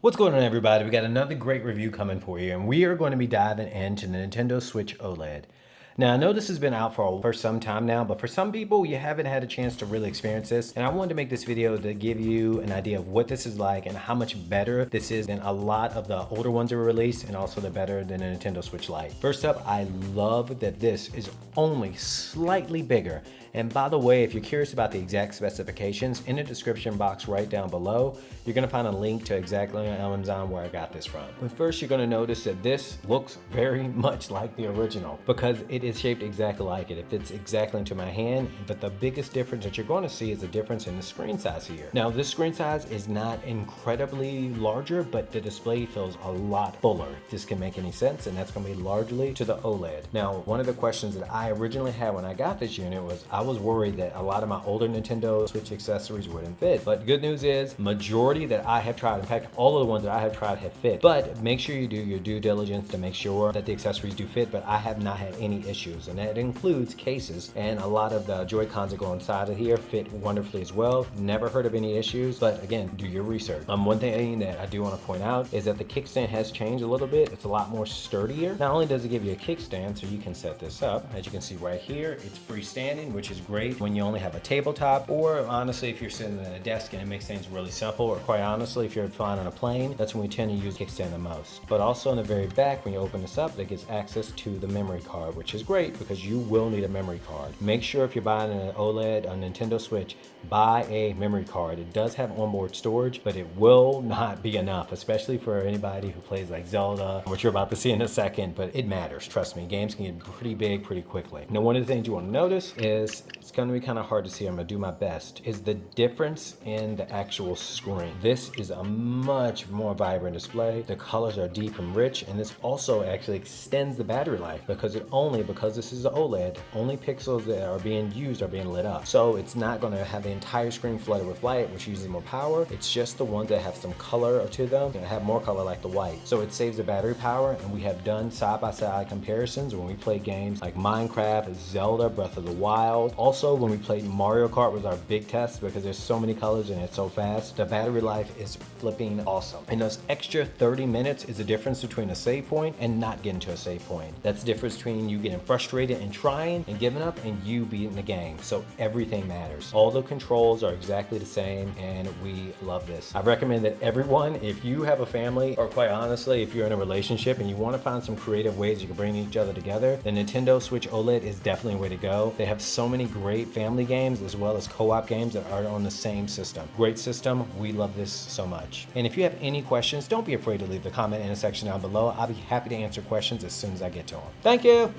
What's going on, everybody? We got another great review coming for you, and we are going to be diving into the Nintendo Switch OLED. Now, I know this has been out for some time now, but for some people, you haven't had a chance to really experience this, and I wanted to make this video to give you an idea of what this is like and how much better this is than a lot of the older ones that were released, and also the better than the Nintendo Switch Lite. First up, I love that this is only slightly bigger. And by the way, if you're curious about the exact specifications, in the description box right down below, you're gonna find a link to exactly on Amazon where I got this from. But first, you're gonna notice that this looks very much like the original because it is shaped exactly like it. It fits exactly into my hand, but the biggest difference that you're gonna see is the difference in the screen size here. Now, this screen size is not incredibly larger, but the display feels a lot fuller, if this can make any sense, and that's gonna be largely to the OLED. Now, one of the questions that I originally had when I got this unit was, I was worried that a lot of my older Nintendo Switch accessories wouldn't fit. But good news is, majority that I have tried, in fact, all of the ones that I have tried have fit. But make sure you do your due diligence to make sure that the accessories do fit, but I have not had any issues. And that includes cases, and a lot of the Joy-Cons that go inside of here fit wonderfully as well. Never heard of any issues, but again, do your research. One thing that I do want to point out is that the kickstand has changed a little bit. It's a lot more sturdier. Not only does it give you a kickstand, so you can set this up. As you can see right here, it's freestanding, which is great when you only have a tabletop, or honestly, if you're sitting at a desk and it makes things really simple, or quite honestly, if you're flying on a plane, that's when we tend to use kickstand the most. But also in the very back, when you open this up, that gives access to the memory card, which is great because you will need a memory card. Make sure if you're buying an OLED, a Nintendo Switch, buy a memory card. It does have onboard storage, but it will not be enough, especially for anybody who plays like Zelda, which you're about to see in a second, but it matters. Trust me, games can get pretty big pretty quickly. Now, one of the things you want to notice is, it's going to be kind of hard to see, I'm going to do my best, is the difference in the actual screen. This is a much more vibrant display. The colors are deep and rich, and this also actually extends the battery life because this is an OLED, only pixels that are being used are being lit up. So it's not going to have the entire screen flooded with light, which uses more power. It's just the ones that have some color to them and have more color, like the white. So it saves the battery power, and we have done side-by-side comparisons when we play games like Minecraft, Zelda, Breath of the Wild. Also, when we played Mario Kart was our big test because there's so many colors and it's so fast. The battery life is flipping awesome. And those extra 30 minutes is the difference between a save point and not getting to a save point. That's the difference between you getting frustrated and trying and giving up and you beating the game. So everything matters. All the controls are exactly the same, and we love this. I recommend that everyone, if you have a family, or quite honestly, if you're in a relationship and you want to find some creative ways you can bring each other together, the Nintendo Switch OLED is definitely a way to go. They have so many great family games as well as co-op games that are on the same system. Great system. We love this so much. And if you have any questions, don't be afraid to leave the comment in the section down below. I'll be happy to answer questions as soon as I get to them. Thank you.